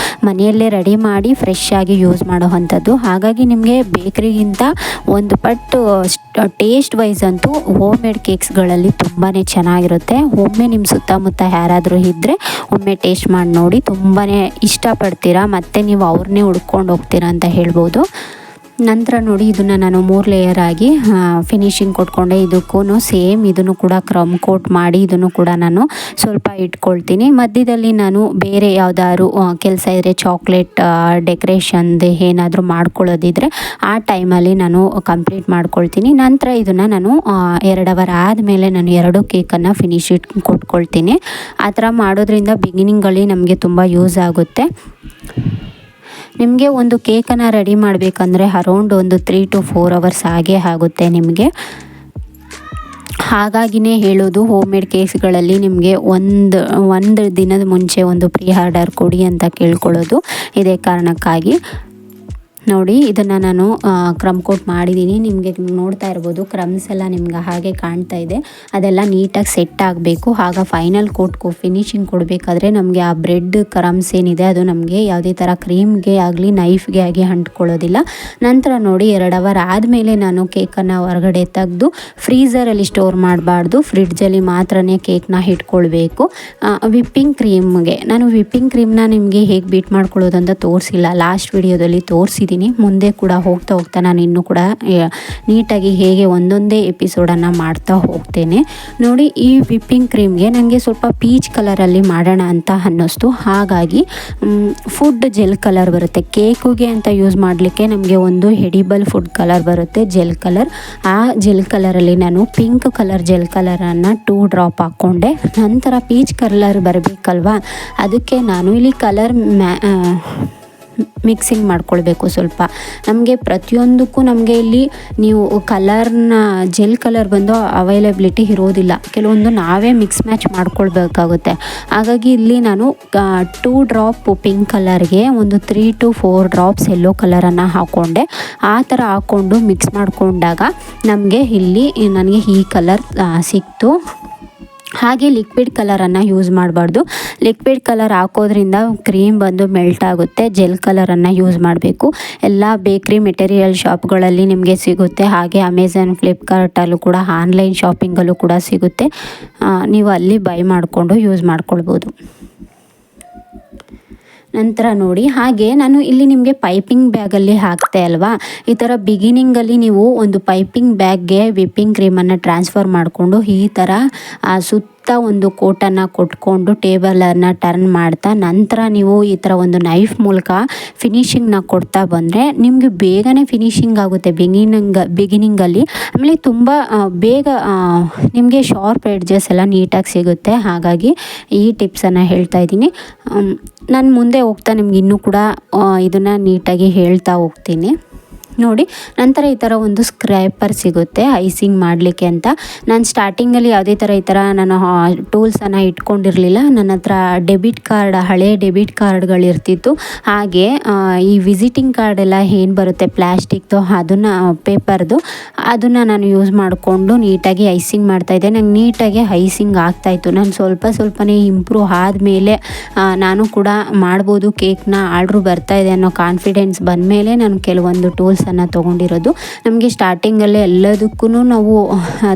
ಮನೆಯಲ್ಲೇ ರೆಡಿ ಮಾಡಿ ಫ್ರೆಶ್ ಆಗಿ ಯೂಸ್ ಮಾಡೋ ಅಂಥದ್ದು. ಹಾಗಾಗಿ ನಿಮಗೆ ಬೇಕ್ರಿಗಿಂತ ಒಂದು ಪಟ್ಟು ಟೇಸ್ಟ್ ವೈಸ್ ಅಂತೂ ಹೋಮ್ ಮೇಡ್ ಕೇಕ್ಸ್ಗಳಲ್ಲಿ ತುಂಬಾ ಚೆನ್ನಾಗಿರುತ್ತೆ. ಒಮ್ಮೆ ನಿಮ್ಮ ಸುತ್ತಮುತ್ತ ಯಾರಾದರೂ ಇದ್ದರೆ ಒಮ್ಮೆ ಟೇಸ್ಟ್ ಮಾಡಿ ನೋಡಿ, ತುಂಬಾ ಇಷ್ಟಪಡ್ತೀರಾ, ಮತ್ತು ನೀವು ಅವ್ರನ್ನೇ ಹುಡ್ಕೊಂಡು ಹೋಗ್ತೀರಾ ಅಂತ ಹೇಳ್ಬೋದು. ನಂತರ ನೋಡಿ ಇದನ್ನು ನಾನು 3 ಲೇಯರ್ ಆಗಿ ಫಿನಿಶಿಂಗ್ ಕೊಟ್ಕೊಂಡೆ. ಇದಕ್ಕೂ ಸೇಮ್ ಇದನ್ನು ಕೂಡ ಕ್ರಮ್ ಕೋಟ್ ಮಾಡಿ ಇದನ್ನು ಕೂಡ ನಾನು ಸ್ವಲ್ಪ ಇಟ್ಕೊಳ್ತೀನಿ. ಮಧ್ಯದಲ್ಲಿ ನಾನು ಬೇರೆ ಯಾವುದಾದ್ರು ಕೆಲಸ ಇದ್ದರೆ ಚಾಕ್ಲೇಟ್ ಡೆಕೋರೇಷನ್ದು ಏನಾದರೂ ಮಾಡ್ಕೊಳ್ಳೋದಿದ್ರೆ ಆ ಟೈಮಲ್ಲಿ ನಾನು ಕಂಪ್ಲೀಟ್ ಮಾಡ್ಕೊಳ್ತೀನಿ. ನಂತರ ಇದನ್ನು ನಾನು 2 ಅವರ್ ಆದಮೇಲೆ ನಾನು 2 ಕೇಕನ್ನು ಫಿನಿಶ್ ಕೊಟ್ಕೊಳ್ತೀನಿ. ಆ ಥರ ಮಾಡೋದ್ರಿಂದ ಬಿಗಿನಿಂಗಲ್ಲಿ ನಮಗೆ ತುಂಬ ಯೂಸ್ ಆಗುತ್ತೆ. ನಿಮಗೆ ಒಂದು ಕೇಕನ್ನು ರೆಡಿ ಮಾಡಬೇಕಂದ್ರೆ ಅರೌಂಡ್ ಒಂದು 3 to 4 ಅವರ್ಸ್ ಆಗೇ ಆಗುತ್ತೆ ನಿಮಗೆ. ಹಾಗಾಗಿನೇ ಹೇಳೋದು ಹೋಮ್ ಮೇಡ್ ಕೇಕ್ಸ್ಗಳಲ್ಲಿ ನಿಮಗೆ ಒಂದು ದಿನದ ಮುಂಚೆ ಒಂದು ಪ್ರೀ ಆರ್ಡರ್ ಕೊಡಿ ಅಂತ ಕೇಳ್ಕೊಳ್ಳೋದು ಇದೇ ಕಾರಣಕ್ಕಾಗಿ. ನೋಡಿ ಇದನ್ನು ನಾನು ಕ್ರಮ್ ಕೋಟ್ ಮಾಡಿದ್ದೀನಿ. ನಿಮಗೆ ನೋಡ್ತಾ ಇರ್ಬೋದು ಕ್ರಮ್ಸ್ ಎಲ್ಲ ನಿಮ್ಗೆ ಹಾಗೆ ಕಾಣ್ತಾ ಇದೆ. ಅದೆಲ್ಲ ನೀಟಾಗಿ ಸೆಟ್ ಆಗಬೇಕು. ಆಗ ಫೈನಲ್ ಕೋಟ್ಗೂ ಫಿನಿಶಿಂಗ್ ಕೊಡಬೇಕಾದ್ರೆ ನಮಗೆ ಆ ಬ್ರೆಡ್ ಕ್ರಮ್ಸ್ ಏನಿದೆ ಅದು ನಮಗೆ ಯಾವುದೇ ಥರ ಕ್ರೀಮ್ಗೆ ಆಗಲಿ ನೈಫ್ಗೆ ಆಗಿ ಅಂಟ್ಕೊಳ್ಳೋದಿಲ್ಲ. ನಂತರ ನೋಡಿ 2 ಅವರ್ ಆದಮೇಲೆ ನಾನು ಕೇಕನ್ನು ಹೊರಗಡೆ ತೆಗೆದು ಫ್ರೀಝರಲ್ಲಿ ಸ್ಟೋರ್ ಮಾಡಬಾರ್ದು, ಫ್ರಿಡ್ಜಲ್ಲಿ ಮಾತ್ರನೇ ಕೇಕ್ನ ಇಟ್ಕೊಳ್ಬೇಕು. ವಿಪ್ಪಿಂಗ್ ಕ್ರೀಮ್ಗೆ ನಾನು ವಿಪ್ಪಿಂಗ್ ಕ್ರೀಮ್ನ ನಿಮಗೆ ಹೇಗೆ ಬೀಟ್ ಮಾಡ್ಕೊಳ್ಳೋದು ಅಂತ ತೋರಿಸಿಲ್ಲ, ಲಾಸ್ಟ್ ವಿಡಿಯೋದಲ್ಲಿ ತೋರಿಸಿದ್ದೀನಿ. ಮುಂದೆ ಕೂಡ ಹೋಗ್ತಾ ನಾನು ಇನ್ನೂ ಕೂಡ ನೀಟಾಗಿ ಹೇಗೆ ಒಂದೊಂದೇ ಎಪಿಸೋಡನ್ನು ಮಾಡ್ತಾ ಹೋಗ್ತೇನೆ. ನೋಡಿ ಈ ವಿಪ್ಪಿಂಗ್ ಕ್ರೀಮ್ಗೆ ನನಗೆ ಸ್ವಲ್ಪ ಪೀಚ್ ಕಲರಲ್ಲಿ ಮಾಡೋಣ ಅಂತ ಅನ್ನಿಸ್ತು. ಹಾಗಾಗಿ ಫುಡ್ ಜೆಲ್ ಕಲರ್ ಬರುತ್ತೆ ಕೇಕಿಗೆ ಅಂತ ಯೂಸ್ ಮಾಡಲಿಕ್ಕೆ. ನಮಗೆ ಒಂದು ಎಡಿಬಲ್ ಫುಡ್ ಕಲರ್ ಬರುತ್ತೆ ಜೆಲ್ ಕಲರ್. ಆ ಜೆಲ್ ಕಲರಲ್ಲಿ ನಾನು ಪಿಂಕ್ ಕಲರ್ ಜೆಲ್ ಕಲರನ್ನು 2 ಡ್ರಾಪ್ ಹಾಕ್ಕೊಂಡೆ. ನಂತರ ಪೀಚ್ ಕಲರ್ ಬರಬೇಕಲ್ವಾ, ಅದಕ್ಕೆ ನಾನು ಇಲ್ಲಿ ಕಲರ್ ಮಿಕ್ಸಿಂಗ್ ಮಾಡ್ಕೊಳ್ಬೇಕು. ಸ್ವಲ್ಪ ನಮಗೆ ಪ್ರತಿಯೊಂದಕ್ಕೂ ನಮಗೆ ಇಲ್ಲಿ ನೀವು ಕಲರ್ನ ಜೆಲ್ ಕಲರ್ ಬಂದು ಅವೈಲಬಿಲಿಟಿ ಇರೋದಿಲ್ಲ, ಕೆಲವೊಂದು ನಾವೇ ಮಿಕ್ಸ್ ಮ್ಯಾಚ್ ಮಾಡ್ಕೊಳ್ಬೇಕಾಗುತ್ತೆ. ಹಾಗಾಗಿ ಇಲ್ಲಿ ನಾನು 2 ಡ್ರಾಪ್ ಪಿಂಕ್ ಕಲರ್ಗೆ ಒಂದು 3 to 4 ಡ್ರಾಪ್ಸ್ ಯೆಲ್ಲೋ ಕಲರನ್ನು ಹಾಕ್ಕೊಂಡೆ. ಆ ಥರ ಹಾಕ್ಕೊಂಡು ಮಿಕ್ಸ್ ಮಾಡಿಕೊಂಡಾಗ ನಮಗೆ ಇಲ್ಲಿ ನನಗೆ ಈ ಕಲರ್ ಸಿಕ್ತು. ಹಾಗೆ ಲಿಕ್ವಿಡ್ ಕಲರನ್ನು ಯೂಸ್ ಮಾಡಬಾರ್ದು. ಲಿಕ್ವಿಡ್ ಕಲರ್ ಹಾಕೋದ್ರಿಂದ ಕ್ರೀಮ್ ಬಂದು ಮೆಲ್ಟ್ ಆಗುತ್ತೆ. ಜೆಲ್ ಕಲರನ್ನು ಯೂಸ್ ಮಾಡಬೇಕು. ಎಲ್ಲ ಬೇಕ್ರಿ ಮೆಟೀರಿಯಲ್ ಶಾಪ್ಗಳಲ್ಲಿ ನಿಮಗೆ ಸಿಗುತ್ತೆ. ಹಾಗೆ ಅಮೆಝಾನ್ ಫ್ಲಿಪ್ಕಾರ್ಟಲ್ಲೂ ಕೂಡ ಆನ್ಲೈನ್ ಶಾಪಿಂಗಲ್ಲೂ ಕೂಡ ಸಿಗುತ್ತೆ. ನೀವು ಅಲ್ಲಿ ಬೈ ಮಾಡಿಕೊಂಡು ಯೂಸ್ ಮಾಡ್ಕೊಳ್ಬೋದು. ನಂತರ ನೋಡಿ ಹಾಗೆ ನಾನು ಇಲ್ಲಿ ನಿಮಗೆ ಪೈಪಿಂಗ್ ಬ್ಯಾಗಲ್ಲಿ ಹಾಕ್ತೆ ಅಲ್ವಾ, ಈ ಥರ ಬಿಗಿನಿಂಗಲ್ಲಿ ನೀವು ಒಂದು ಪೈಪಿಂಗ್ ಬ್ಯಾಗ್ಗೆ ವಿಪ್ಪಿಂಗ್ ಕ್ರೀಮನ್ನು ಟ್ರಾನ್ಸ್ಫರ್ ಮಾಡಿಕೊಂಡು ಈ ಥರ ಸುತ್ತ ಒಂದು ಕೋಟನ್ನು ಕೊಟ್ಕೊಂಡು ಟೇಬಲನ್ನು ಟರ್ನ್ ಮಾಡ್ತಾ ನಂತರ ನೀವು ಈ ಥರ ಒಂದು ನೈಫ್ ಮೂಲಕ ಫಿನಿಶಿಂಗ್ನ ಕೊಡ್ತಾ ಬಂದರೆ ನಿಮಗೆ ಬೇಗನೆ ಫಿನಿಶಿಂಗ್ ಆಗುತ್ತೆ ಬಿಗಿನಿಂಗಲ್ಲಿ. ಆಮೇಲೆ ತುಂಬ ಬೇಗ ನಿಮಗೆ ಶಾರ್ಪ್ ಎಡ್ಜಸ್ ಎಲ್ಲ ನೀಟಾಗಿ ಸಿಗುತ್ತೆ. ಹಾಗಾಗಿ ಈ ಟಿಪ್ಸನ್ನು ಹೇಳ್ತಾ ಇದ್ದೀನಿ. ನಾನು ಮುಂದೆ ಹೋಗ್ತಾ ನಿಮ್ಗೆ ಇನ್ನೂ ಕೂಡ ಇದನ್ನು ನೀಟಾಗಿ ಹೇಳ್ತಾ ಹೋಗ್ತೀನಿ. ನೋಡಿ ನಂತರ ಈ ಥರ ಒಂದು ಸ್ಕ್ರ್ಯಾಪರ್ ಸಿಗುತ್ತೆ ಐಸಿಂಗ್ ಮಾಡಲಿಕ್ಕೆ ಅಂತ. ನಾನು ಸ್ಟಾರ್ಟಿಂಗಲ್ಲಿ ಯಾವುದೇ ಥರ ಈ ಥರ ನಾನು ಟೂಲ್ಸನ್ನು ಇಟ್ಕೊಂಡಿರಲಿಲ್ಲ. ನನ್ನ ಹತ್ರ ಹಳೆ ಡೆಬಿಟ್ ಕಾರ್ಡ್ಗಳಿರ್ತಿತ್ತು. ಹಾಗೆ ಈ ವಿಸಿಟಿಂಗ್ ಕಾರ್ಡ್ ಎಲ್ಲ ಏನು ಬರುತ್ತೆ ಪ್ಲ್ಯಾಸ್ಟಿಕ್ದು ಅದನ್ನು ಪೇಪರ್ದು ಅದನ್ನು ನಾನು ಯೂಸ್ ಮಾಡಿಕೊಂಡು ನೀಟಾಗಿ ಐಸಿಂಗ್ ಮಾಡ್ತಾಯಿದ್ದೆ. ನಂಗೆ ನೀಟಾಗಿ ಐಸಿಂಗ್ ಆಗ್ತಾಯಿತ್ತು. ನಾನು ಸ್ವಲ್ಪನೇ ಇಂಪ್ರೂವ್ ಆದಮೇಲೆ ನಾನು ಕೂಡ ಮಾಡ್ಬೋದು ಕೇಕ್ನ, ಆರ್ಡ್ರು ಬರ್ತಾಯಿದೆ ಅನ್ನೋ ಕಾನ್ಫಿಡೆನ್ಸ್ ಬಂದಮೇಲೆ ನಾನು ಕೆಲವೊಂದು ಟೂಲ್ಸನ್ನು ತೊಗೊಂಡಿರೋದು. ನಮಗೆ ಸ್ಟಾರ್ಟಿಂಗಲ್ಲೇ ಎಲ್ಲದಕ್ಕೂ ನಾವು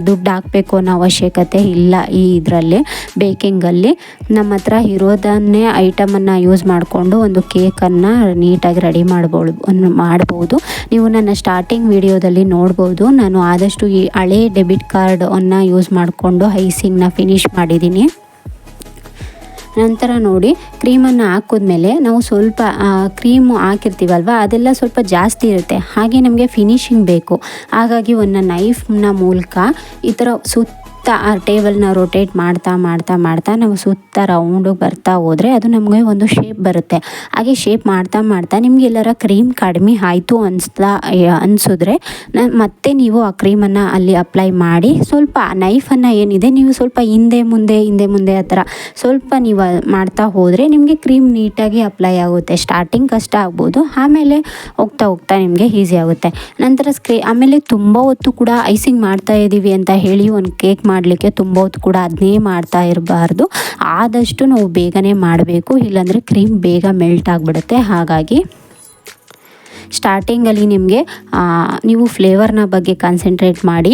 ದುಡ್ಡು ಹಾಕಬೇಕು ಅನ್ನೋ ಅವಶ್ಯಕತೆ ಇಲ್ಲ. ಈ ಇದರಲ್ಲಿ ಬೇಕಿಂಗಲ್ಲಿ ನಮ್ಮ ಹತ್ರ ಇರೋದನ್ನೇ ಐಟಮನ್ನು ಯೂಸ್ ಮಾಡಿಕೊಂಡು ಒಂದು ಕೇಕನ್ನು ನೀಟಾಗಿ ರೆಡಿ ಮಾಡ್ಬೋದು. ನೀವು ನನ್ನ ಸ್ಟಾರ್ಟಿಂಗ್ ವಿಡಿಯೋದಲ್ಲಿ ನೋಡ್ಬೋದು. ನಾನು ಆದಷ್ಟು ಈ ಹಳೆ ಡೆಬಿಟ್ ಕಾರ್ಡನ್ನು ಯೂಸ್ ಮಾಡಿಕೊಂಡು ಐಸಿಂಗ್ನ ಫಿನಿಶ್ ಮಾಡಿದ್ದೀನಿ. ನಂತರ ನೋಡಿ ಕ್ರೀಮನ್ನು ಹಾಕಿದ್ಮೇಲೆ ನಾವು ಸ್ವಲ್ಪ ಕ್ರೀಮು ಹಾಕಿರ್ತೀವಲ್ವ ಅದೆಲ್ಲ ಸ್ವಲ್ಪ ಜಾಸ್ತಿ ಇರುತ್ತೆ. ಹಾಗೆ ನಮಗೆ ಫಿನಿಶಿಂಗ್ ಬೇಕು. ಹಾಗಾಗಿ ಒಂದು ನೈಫ್ನ ಮೂಲಕ ಈ ಥರ ಆ ಟೇಬಲ್ನ ರೊಟೇಟ್ ಮಾಡ್ತಾ ನಾವು ಸುತ್ತ ರೌಂಡಿಗೆ ಬರ್ತಾ ಹೋದರೆ ಅದು ನಮಗೆ ಒಂದು ಶೇಪ್ ಬರುತ್ತೆ. ಹಾಗೆ ಶೇಪ್ ಮಾಡ್ತಾ ನಿಮ್ಗೆ ಎಲ್ಲರ ಕ್ರೀಮ್ ಕಡಿಮೆ ಆಯಿತು ಅನಿಸಿದ್ರೆ ಮತ್ತೆ ನೀವು ಆ ಕ್ರೀಮನ್ನು ಅಲ್ಲಿ ಅಪ್ಲೈ ಮಾಡಿ ಸ್ವಲ್ಪ ನೈಫನ್ನು ಏನಿದೆ ನೀವು ಸ್ವಲ್ಪ ಹಿಂದೆ ಮುಂದೆ ಆ ಥರ ಸ್ವಲ್ಪ ನೀವು ಮಾಡ್ತಾ ಹೋದರೆ ನಿಮಗೆ ಕ್ರೀಮ್ ನೀಟಾಗಿ ಅಪ್ಲೈ ಆಗುತ್ತೆ. ಸ್ಟಾರ್ಟಿಂಗ್ ಕಷ್ಟ ಆಗ್ಬೋದು, ಆಮೇಲೆ ಹೋಗ್ತಾ ನಿಮಗೆ ಈಸಿ ಆಗುತ್ತೆ. ನಂತರ ಆಮೇಲೆ ತುಂಬ ಹೊತ್ತು ಕೂಡ ಐಸಿಂಗ್ ಮಾಡ್ತಾ ಇದ್ದೀವಿ ಅಂತ ಹೇಳಿ ಒಂದು ಕೇಕ್ ಮಾಡಲಿಕ್ಕೆ ತುಂಬ ಹೊತ್ತು ಕೂಡ ಅದನ್ನೇ ಮಾಡ್ತಾ ಇರಬಾರ್ದು. ಆದಷ್ಟು ನಾವು ಬೇಗನೆ ಮಾಡಬೇಕು, ಇಲ್ಲಾಂದರೆ ಕ್ರೀಮ್ ಬೇಗ ಮೆಲ್ಟ್ ಆಗಿಬಿಡುತ್ತೆ. ಹಾಗಾಗಿ ಸ್ಟಾರ್ಟಿಂಗಲ್ಲಿ ನಿಮಗೆ ನೀವು ಫ್ಲೇವರ್ನ ಬಗ್ಗೆ ಕಾನ್ಸಂಟ್ರೇಟ್ ಮಾಡಿ.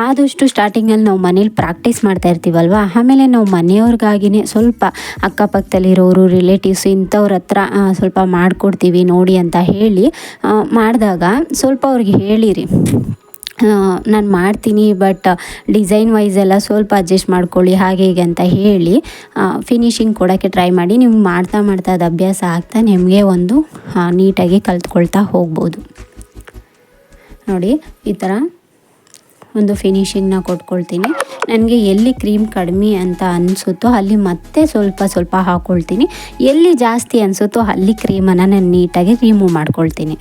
ಆದಷ್ಟು ಸ್ಟಾರ್ಟಿಂಗಲ್ಲಿ ನಾವು ಮನೇಲಿ ಪ್ರಾಕ್ಟೀಸ್ ಮಾಡ್ತಾ ಇರ್ತೀವಲ್ವ, ಆಮೇಲೆ ನಾವು ಮನೆಯವ್ರಿಗಾಗಿಯೇ ಸ್ವಲ್ಪ ಅಕ್ಕಪಕ್ಕದಲ್ಲಿರೋರು ರಿಲೇಟಿವ್ಸ್ ಇಂಥವ್ರ ಹತ್ರ ಸ್ವಲ್ಪ ಮಾಡಿಕೊಡ್ತೀವಿ ನೋಡಿ ಅಂತ ಹೇಳಿ ಮಾಡಿದಾಗ ಸ್ವಲ್ಪ ಅವ್ರಿಗೆ ಹೇಳಿರಿ, ನಾನು ಮಾಡ್ತೀನಿ ಬಟ್ ಡಿಸೈನ್ ವೈಸ್ ಎಲ್ಲ ಸ್ವಲ್ಪ ಅಡ್ಜಸ್ಟ್ ಮಾಡ್ಕೊಳ್ಳಿ ಹಾಗೆ ಹೀಗೆ ಅಂತ ಹೇಳಿ ಫಿನಿಶಿಂಗ್ ಕೊಡೋಕ್ಕೆ ಟ್ರೈ ಮಾಡಿ. ನೀವು ಮಾಡ್ತಾ ಮಾಡ್ತಾ ಅದು ಅಭ್ಯಾಸ ಆಗ್ತಾ ನಿಮಗೆ ಒಂದು ನೀಟಾಗಿ ಕಲ್ತ್ಕೊಳ್ತಾ ಹೋಗ್ಬೋದು. ನೋಡಿ ಈ ಥರ ಒಂದು ಫಿನಿಶಿಂಗ್ನ ಕೊಟ್ಕೊಳ್ತೀನಿ. ನನಗೆ ಎಲ್ಲಿ ಕ್ರೀಮ್ ಕಡಿಮೆ ಅಂತ ಅನಿಸುತ್ತೋ ಅಲ್ಲಿ ಮತ್ತೆ ಸ್ವಲ್ಪ ಹಾಕ್ಕೊಳ್ತೀನಿ. ಎಲ್ಲಿ ಜಾಸ್ತಿ ಅನಿಸುತ್ತೋ ಅಲ್ಲಿ ಕ್ರೀಮನ್ನು ನಾನು ನೀಟಾಗಿ ರಿಮೂವ್ ಮಾಡ್ಕೊಳ್ತೀನಿ.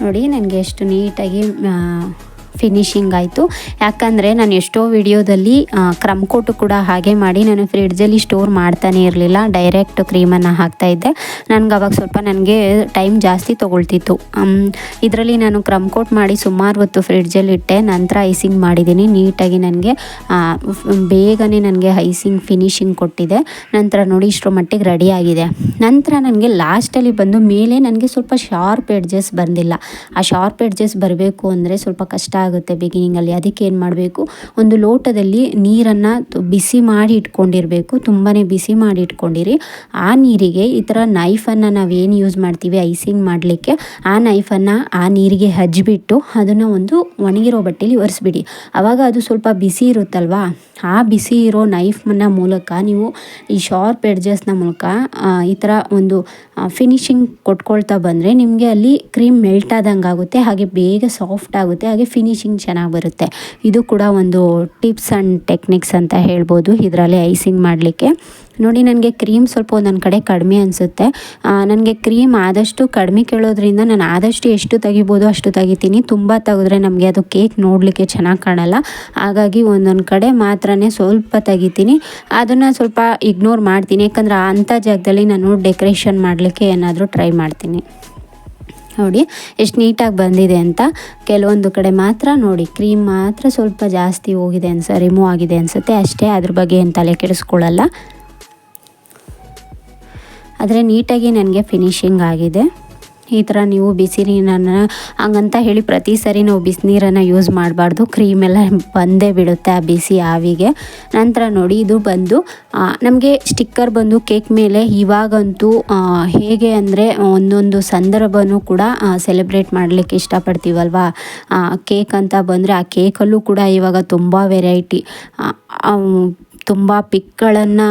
ನೋಡಿ ನನಗೆ ಎಷ್ಟು ನೀಟಾಗಿ ಫಿನಿಶಿಂಗ್ ಆಯಿತು. ಯಾಕಂದರೆ ನಾನು ಎಷ್ಟೋ ವಿಡಿಯೋದಲ್ಲಿ ಕ್ರಮ್ ಕೋಟು ಕೂಡ ಹಾಗೆ ಮಾಡಿ ನಾನು ಫ್ರಿಡ್ಜಲ್ಲಿ ಸ್ಟೋರ್ ಮಾಡ್ತಾನೆ ಇರಲಿಲ್ಲ, ಡೈರೆಕ್ಟ್ ಕ್ರೀಮನ್ನು ಹಾಕ್ತಾಯಿದ್ದೆ. ನನಗೆ ಟೈಮ್ ಜಾಸ್ತಿ ತೊಗೊಳ್ತಿತ್ತು. ಇದರಲ್ಲಿ ನಾನು ಕ್ರಮ್ ಕೋಟ್ ಮಾಡಿ ಸುಮಾರು ಹೊತ್ತು ಫ್ರಿಡ್ಜಲ್ಲಿ ಇಟ್ಟೆ, ನಂತರ ಐಸಿಂಗ್ ಮಾಡಿದ್ದೀನಿ. ನೀಟಾಗಿ ನನಗೆ ಬೇಗನೆ ನನಗೆ ಐಸಿಂಗ್ ಫಿನಿಶಿಂಗ್ ಕೊಟ್ಟಿದೆ. ನಂತರ ನೋಡಿ ಇಷ್ಟರ ಮಟ್ಟಿಗೆ ರೆಡಿ ಆಗಿದೆ. ನಂತರ ನನಗೆ ಲಾಸ್ಟಲ್ಲಿ ಬಂದು ಮೇಲೆ ನನಗೆ ಸ್ವಲ್ಪ ಶಾರ್ಪ್ ಎಡ್ಜಸ್ ಬಂದಿಲ್ಲ. ಆ ಶಾರ್ಪ್ ಎಡ್ಜಸ್ ಬರಬೇಕು ಅಂದರೆ ಸ್ವಲ್ಪ ಕಷ್ಟ ಆಗುತ್ತೆ ಬಿಗಿನಿಂಗಲ್ಲಿ. ಅದಕ್ಕೆ ಏನು ಮಾಡಬೇಕು, ಒಂದು ಲೋಟದಲ್ಲಿ ನೀರನ್ನು ಬಿಸಿ ಮಾಡಿ ಇಟ್ಕೊಂಡಿರಬೇಕು, ತುಂಬಾ ಬಿಸಿ ಮಾಡಿ ಇಟ್ಕೊಂಡಿರಿ. ಆ ನೀರಿಗೆ ಈ ಥರ ನೈಫನ್ನು ನಾವೇನು ಯೂಸ್ ಮಾಡ್ತೀವಿ ಐಸಿಂಗ್ ಮಾಡಲಿಕ್ಕೆ, ಆ ನೈಫನ್ನು ಆ ನೀರಿಗೆ ಹಜ್ಜಿಬಿಟ್ಟು ಅದನ್ನು ಒಂದು ಒಣಗಿರೋ ಬಟ್ಟೆಲಿ ಒರೆಸ್ಬಿಡಿ. ಆವಾಗ ಅದು ಸ್ವಲ್ಪ ಬಿಸಿ ಇರುತ್ತಲ್ವ, ಆ ಬಿಸಿ ಇರೋ ನೈಫ್ನ ಮೂಲಕ ನೀವು ಈ ಶಾರ್ಪ್ ಎಡ್ಜಸ್ನ ಮೂಲಕ ಈ ಥರ ಒಂದು ಫಿನಿಶಿಂಗ್ ಕೊಟ್ಕೊಳ್ತಾ ಬಂದರೆ ನಿಮಗೆ ಅಲ್ಲಿ ಕ್ರೀಮ್ ಮೆಲ್ಟ್ ಆದಂಗೆ ಆಗುತ್ತೆ, ಹಾಗೆ ಬೇಗ ಸಾಫ್ಟ್ ಆಗುತ್ತೆ, ಹಾಗೆ ಫಿನಿಶಿಂಗ್ ಚೆನ್ನಾಗಿ ಬರುತ್ತೆ. ಇದು ಕೂಡ ಒಂದು ಟಿಪ್ಸ್ ಆ್ಯಂಡ್ ಟೆಕ್ನಿಕ್ಸ್ ಅಂತ ಹೇಳ್ಬೋದು ಇದರಲ್ಲಿ ಐಸಿಂಗ್ ಮಾಡಲಿಕ್ಕೆ. ನೋಡಿ ನನಗೆ ಕ್ರೀಮ್ ಸ್ವಲ್ಪ ಒಂದೊಂದು ಕಡೆ ಕಡಿಮೆ ಅನಿಸುತ್ತೆ. ನನಗೆ ಕ್ರೀಮ್ ಆದಷ್ಟು ಕಡಿಮೆ ಕೇಳೋದ್ರಿಂದ ನಾನು ಆದಷ್ಟು ಎಷ್ಟು ತೆಗಿಬೋದು ಅಷ್ಟು ತೆಗಿತೀನಿ. ತುಂಬ ತೆಗೆದ್ರೆ ನಮಗೆ ಅದು ಕೇಕ್ ನೋಡಲಿಕ್ಕೆ ಚೆನ್ನಾಗಿ ಕಾಣಲ್ಲ. ಹಾಗಾಗಿ ಒಂದೊಂದು ಕಡೆ ಮಾತ್ರನೇ ಸ್ವಲ್ಪ ತೆಗಿತೀನಿ, ಅದನ್ನು ಸ್ವಲ್ಪ ಇಗ್ನೋರ್ ಮಾಡ್ತೀನಿ. ಯಾಕಂದರೆ ಅಂಥ ಜಾಗದಲ್ಲಿ ನಾನು ಡೆಕೋರೇಷನ್ ಮಾಡಲಿಕ್ಕೆ ಏನಾದರೂ ಟ್ರೈ ಮಾಡ್ತೀನಿ. ನೋಡಿ ಎಷ್ಟು ನೀಟಾಗಿ ಬಂದಿದೆ ಅಂತ. ಕೆಲವೊಂದು ಕಡೆ ಮಾತ್ರ ನೋಡಿ ಕ್ರೀಮ್ ಮಾತ್ರ ಸ್ವಲ್ಪ ಜಾಸ್ತಿ ಹೋಗಿದೆ ರಿಮೂವ್ ಆಗಿದೆ ಅನಿಸುತ್ತೆ ಅಷ್ಟೇ, ಅದ್ರ ಬಗ್ಗೆ ಏನು ತಲೆ ಕೆಡಿಸ್ಕೊಳ್ಳಲ್ಲ. ಆದರೆ ನೀಟಾಗಿ ನನಗೆ ಫಿನಿಶಿಂಗ್ ಆಗಿದೆ. ಈ ಥರ ನೀವು ಬಿಸಿ ನೀರನ್ನು ಹಂಗಂತ ಹೇಳಿ ಪ್ರತಿ ಸರಿ ನಾವು ಬಿಸಿನೀರನ್ನು ಯೂಸ್ ಮಾಡಬಾರ್ದು, ಕ್ರೀಮೆಲ್ಲ ಬಂದೇ ಬಿಡುತ್ತೆ ಆ ಬಿಸಿ ಆವಿಗೆ. ನಂತರ ನೋಡಿ ಇದು ಬಂದು ನಮಗೆ ಸ್ಟಿಕ್ಕರ್ ಬಂದು ಕೇಕ್ ಮೇಲೆ ಇವಾಗಂತೂ ಹೇಗೆ ಅಂದರೆ ಒಂದೊಂದು ಸಂದರ್ಭನೂ ಕೂಡ ಸೆಲೆಬ್ರೇಟ್ ಮಾಡಲಿಕ್ಕೆ ಇಷ್ಟಪಡ್ತೀವಲ್ವ. ಕೇಕ್ ಅಂತ ಬಂದರೆ ಆ ಕೇಕಲ್ಲೂ ಕೂಡ ಇವಾಗ ತುಂಬ ವೆರೈಟಿ, ತುಂಬ ಪಿಕ್ಗಳನ್ನು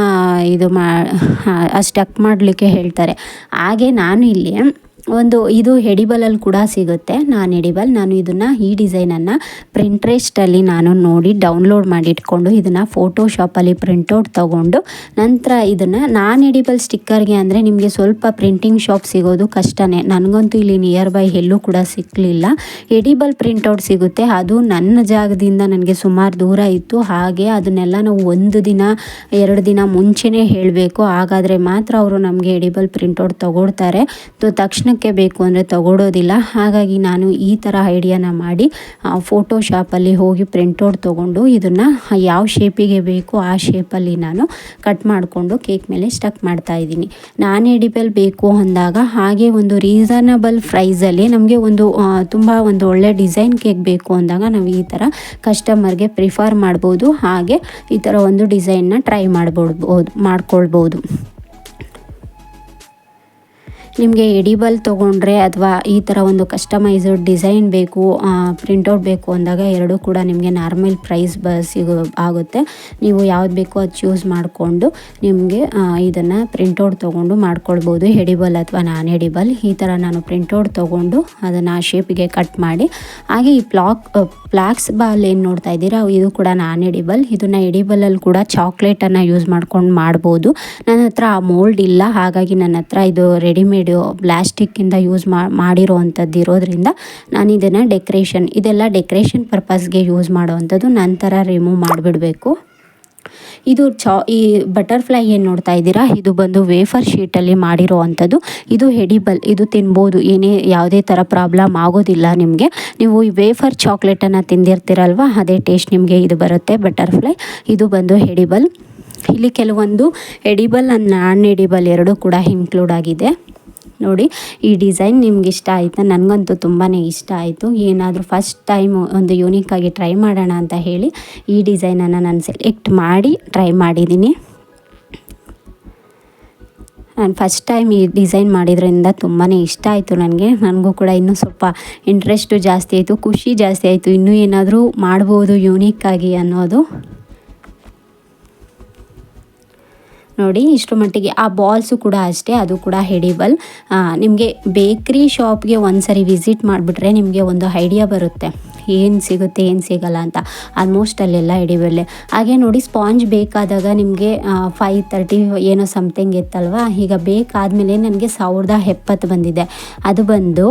ಸ್ಟಕ್ ಮಾಡಲಿಕ್ಕೆ ಹೇಳ್ತಾರೆ. ಹಾಗೆ ನಾನು ಇಲ್ಲಿ ಇದು ಎಡಿಬಲಲ್ಲಿ ಕೂಡ ಸಿಗುತ್ತೆ, ನಾನು ಇದನ್ನು ಈ ಡಿಸೈನನ್ನು ಪ್ರಿಂಟ್ರೆಸ್ಟಲ್ಲಿ ನಾನು ನೋಡಿ ಡೌನ್ಲೋಡ್ ಮಾಡಿ ಇಟ್ಕೊಂಡು ಇದನ್ನು ಫೋಟೋಶಾಪಲ್ಲಿ ಪ್ರಿಂಟೌಟ್ ತೊಗೊಂಡು ನಂತರ ಇದನ್ನು ಎಡಿಬಲ್ ಸ್ಟಿಕ್ಕರ್ಗೆ ಅಂದರೆ ನಿಮಗೆ ಸ್ವಲ್ಪ ಪ್ರಿಂಟಿಂಗ್ ಶಾಪ್ ಸಿಗೋದು ಕಷ್ಟನೇ. ನನಗಂತೂ ಇಲ್ಲಿ ನಿಯರ್ ಬೈ ಎಲ್ಲೂ ಕೂಡ ಸಿಕ್ಕಲಿಲ್ಲ. ಎಡಿಬಲ್ ಪ್ರಿಂಟೌಟ್ ಸಿಗುತ್ತೆ, ಅದು ನನ್ನ ಜಾಗದಿಂದ ನನಗೆ ಸುಮಾರು ದೂರ ಇತ್ತು. ಹಾಗೆ ಅದನ್ನೆಲ್ಲ ನಾವು 1 ದಿನ 2 ದಿನ ಮುಂಚೆನೇ ಹೇಳಬೇಕು, ಹಾಗಾದರೆ ಮಾತ್ರ ಅವರು ನಮಗೆ ಎಡಿಬಲ್ ಪ್ರಿಂಟೌಟ್ ತೊಗೊಳ್ತಾರೆ. ತಕ್ಷಣ ಬೇಕು ಅಂದರೆ ತಗೊಳ್ಳೋದಿಲ್ಲ. ಹಾಗಾಗಿ ನಾನು ಈ ಥರ ಐಡಿಯಾನ ಮಾಡಿ ಫೋಟೋಶಾಪಲ್ಲಿ ಹೋಗಿ ಪ್ರಿಂಟೌಟ್ ತೊಗೊಂಡು ಇದನ್ನು ಯಾವ ಶೇಪಿಗೆ ಬೇಕು ಆ ಶೇಪಲ್ಲಿ ನಾನು ಕಟ್ ಮಾಡಿಕೊಂಡು ಕೇಕ್ ಮೇಲೆ ಸ್ಟಕ್ ಮಾಡ್ತಾ ಇದ್ದೀನಿ. ಎಡಿಬಲ್ ಬೇಕು ಅಂದಾಗ ಹಾಗೆ ಒಂದು ರೀಸನಬಲ್ ಪ್ರೈಸಲ್ಲಿ ನಮಗೆ ತುಂಬ ಒಂದು ಒಳ್ಳೆ ಡಿಸೈನ್ ಕೇಕ್ ಬೇಕು ಅಂದಾಗ ನಾವು ಈ ಥರ ಕಸ್ಟಮರ್ಗೆ ಪ್ರಿಫರ್ ಮಾಡ್ಬೋದು. ಹಾಗೆ ಈ ಥರ ಒಂದು ಡಿಸೈನ್ನ ಟ್ರೈ ಮಾಡ್ಕೊಳ್ಬೋದು. ನಿಮಗೆ ಎಡಿಬಲ್ ತೊಗೊಂಡ್ರೆ ಅಥವಾ ಈ ಥರ ಒಂದು ಕಸ್ಟಮೈಸ್ಡ್ ಡಿಸೈನ್ ಬೇಕು, ಪ್ರಿಂಟೌಟ್ ಬೇಕು ಅಂದಾಗ ಎರಡೂ ಕೂಡ ನಿಮಗೆ ನಾರ್ಮಲ್ ಪ್ರೈಸ್ ಆಗುತ್ತೆ. ನೀವು ಯಾವ್ದು ಬೇಕೋ ಅದು ಚೂಸ್ ಮಾಡಿಕೊಂಡು ನಿಮಗೆ ಇದನ್ನು ಪ್ರಿಂಟೌಟ್ ತೊಗೊಂಡು ಮಾಡ್ಕೊಳ್ಬೋದು, ಎಡಿಬಲ್ ಅಥವಾ ಎಡಿಬಲ್. ಈ ಥರ ನಾನು ಪ್ರಿಂಟೌಟ್ ತೊಗೊಂಡು ಅದನ್ನು ಆ ಶೇಪಿಗೆ ಕಟ್ ಮಾಡಿ, ಹಾಗೆ ಈ ಫ್ಲಾಕ್ಸ್ ಬಾಲ್ ಏನು ನೋಡ್ತಾ ಇದ್ದೀರಾ ಇದು ಕೂಡ ಎಡಿಬಲ್. ಇದನ್ನು ಎಡಿಬಲಲ್ಲಿ ಕೂಡ ಚಾಕ್ಲೇಟನ್ನು ಯೂಸ್ ಮಾಡ್ಕೊಂಡು ಮಾಡ್ಬೋದು. ನನ್ನ ಹತ್ರ ಆ ಮೋಲ್ಡ್ ಇಲ್ಲ, ಹಾಗಾಗಿ ನನ್ನ ಹತ್ರ ಇದು ರೆಡಿಮೇಡ್ ಪ್ಲಾಸ್ಟಿಕ್ಕಿಂದ ಯೂಸ್ ಮಾಡಿರೋ ಅಂಥದ್ದು ಇರೋದ್ರಿಂದ ನಾನು ಇದನ್ನು ಇದೆಲ್ಲ ಡೆಕೋರೇಷನ್ ಪರ್ಪಸ್ಗೆ ಯೂಸ್ ಮಾಡೋ ಅಂಥದ್ದು, ನಂತರ ರಿಮೂವ್ ಮಾಡಿಬಿಡಬೇಕು. ಇದು ಈ ಬಟರ್ಫ್ಲೈ ಏನು ನೋಡ್ತಾ ಇದ್ದೀರಾ, ಇದು ಬಂದು ವೇಫರ್ ಶೀಟಲ್ಲಿ ಮಾಡಿರೋ ಅಂಥದ್ದು. ಇದು ಎಡಿಬಲ್, ಇದು ತಿನ್ಬೋದು, ಯಾವುದೇ ಥರ ಪ್ರಾಬ್ಲಮ್ ಆಗೋದಿಲ್ಲ ನಿಮಗೆ. ನೀವು ಈ ವೇಫರ್ ಚಾಕ್ಲೇಟನ್ನು ತಿಂದಿರ್ತೀರಲ್ವ, ಅದೇ ಟೇಸ್ಟ್ ನಿಮಗೆ ಇದು ಬರುತ್ತೆ ಬಟರ್ಫ್ಲೈ. ಇದು ಬಂದು ಎಡಿಬಲ್. ಇಲ್ಲಿ ಕೆಲವೊಂದು ಎಡಿಬಲ್ ಆ್ಯಂಡ್ ನಾನ್ ಎಡಿಬಲ್ ಎರಡೂ ಕೂಡ ಇನ್ಕ್ಲೂಡ್ ಆಗಿದೆ. ನೋಡಿ, ಈ ಡಿಸೈನ್ ನಿಮ್ಗೆ ಇಷ್ಟ ಆಯಿತಾ? ನನಗಂತೂ ತುಂಬಾ ಇಷ್ಟ ಆಯಿತು. ಏನಾದರೂ ಫಸ್ಟ್ ಟೈಮ್ ಒಂದು ಯೂನಿಕ್ಕಾಗಿ ಟ್ರೈ ಮಾಡೋಣ ಅಂತ ಹೇಳಿ ಈ ಡಿಸೈನನ್ನು ನಾನು ಸೆಲೆಕ್ಟ್ ಮಾಡಿ ಟ್ರೈ ಮಾಡಿದ್ದೀನಿ. ನಾನು ಫಸ್ಟ್ ಟೈಮ್ ಈ ಡಿಸೈನ್ ಮಾಡಿದ್ರಿಂದ ತುಂಬಾ ಇಷ್ಟ ಆಯಿತು ನನಗೂ ಕೂಡ ಇನ್ನೂ ಸ್ವಲ್ಪ ಇಂಟ್ರೆಸ್ಟು ಜಾಸ್ತಿ ಆಯಿತು, ಖುಷಿ ಜಾಸ್ತಿ ಆಯಿತು, ಇನ್ನೂ ಏನಾದರೂ ಮಾಡ್ಬೋದು ಯೂನಿಕ್ಕಾಗಿ ಅನ್ನೋದು. ನೋಡಿ, ಇಷ್ಟು ಮಟ್ಟಿಗೆ ಆ ಬಾಲ್ಸು ಕೂಡ ಅಷ್ಟೇ, ಅದು ಕೂಡ ಎಡಿಬಲ್. ನಿಮಗೆ ಬೇಕ್ರಿ ಶಾಪ್ಗೆ ಒಂದು ಸರಿ ವಿಸಿಟ್ ಮಾಡಿಬಿಟ್ರೆ ನಿಮಗೆ ಒಂದು ಐಡಿಯಾ ಬರುತ್ತೆ ಏನು ಸಿಗುತ್ತೆ ಏನು ಸಿಗಲ್ಲ ಅಂತ. ಆಲ್ಮೋಸ್ಟ್ ಅಲ್ಲೆಲ್ಲ ಎಡಿಬಲ್ಲೇ. ಹಾಗೆ ನೋಡಿ, ಸ್ಪಾಂಜ್ ಬೇಕಾದಾಗ ನಿಮಗೆ 530 ಏನೋ ಸಮಥಿಂಗ್ ಇತ್ತಲ್ವ, ಈಗ ಬೇಕಾದಮೇಲೆ ನನಗೆ 1070 ಬಂದಿದೆ. ಅದು ಬಂದು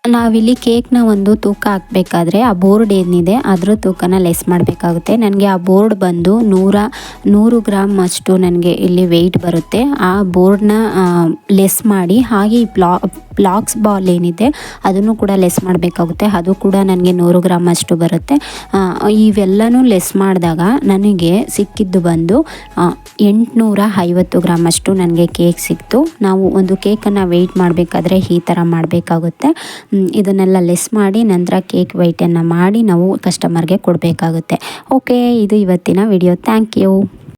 ನಾವಿಲ್ಲಿ ಕೇಕ್ನ ಒಂದು ತೂಕ ಹಾಕಬೇಕಾದ್ರೆ ಆ ಬೋರ್ಡ್ ಏನಿದೆ ಅದ್ರ ತೂಕನ ಲೆಸ್ ಮಾಡಬೇಕಾಗುತ್ತೆ. ನನಗೆ ಆ ಬೋರ್ಡ್ ಬಂದು 100 ಗ್ರಾಮ್ ಅಷ್ಟು ನನಗೆ ಇಲ್ಲಿ ವೆಯ್ಟ್ ಬರುತ್ತೆ. ಆ ಬೋರ್ಡ್ನ ಲೆಸ್ ಮಾಡಿ, ಹಾಗೆ ಈ ಬ್ಲಾಕ್ಸ್ ಬಾಲ್ ಏನಿದೆ ಅದನ್ನು ಕೂಡ ಲೆಸ್ ಮಾಡಬೇಕಾಗುತ್ತೆ. ಅದು ಕೂಡ ನನಗೆ 100 ಗ್ರಾಮ್ ಅಷ್ಟು ಬರುತ್ತೆ. ಇವೆಲ್ಲನೂ ಲೆಸ್ ಮಾಡಿದಾಗ ನನಗೆ ಸಿಕ್ಕಿದ್ದು ಬಂದು 850 ಗ್ರಾಮ್ ಅಷ್ಟು ನನಗೆ ಕೇಕ್ ಸಿಕ್ತು. ನಾವು ಒಂದು ಕೇಕನ್ನು ವೆಯ್ಟ್ ಮಾಡಬೇಕಾದ್ರೆ ಈ ಥರ ಮಾಡಬೇಕಾಗುತ್ತೆ. ಇದನ್ನೆಲ್ಲ ಲೆಸ್ ಮಾಡಿ ನಂತರ ಕೇಕ್ ವೆಯ್ಟನ್ನು ಮಾಡಿ ನಾವು ಕಸ್ಟಮರ್ಗೆ ಕೊಡಬೇಕಾಗುತ್ತೆ. ಓಕೆ, ಇದು ಇವತ್ತಿನ ವಿಡಿಯೋ. Thank you.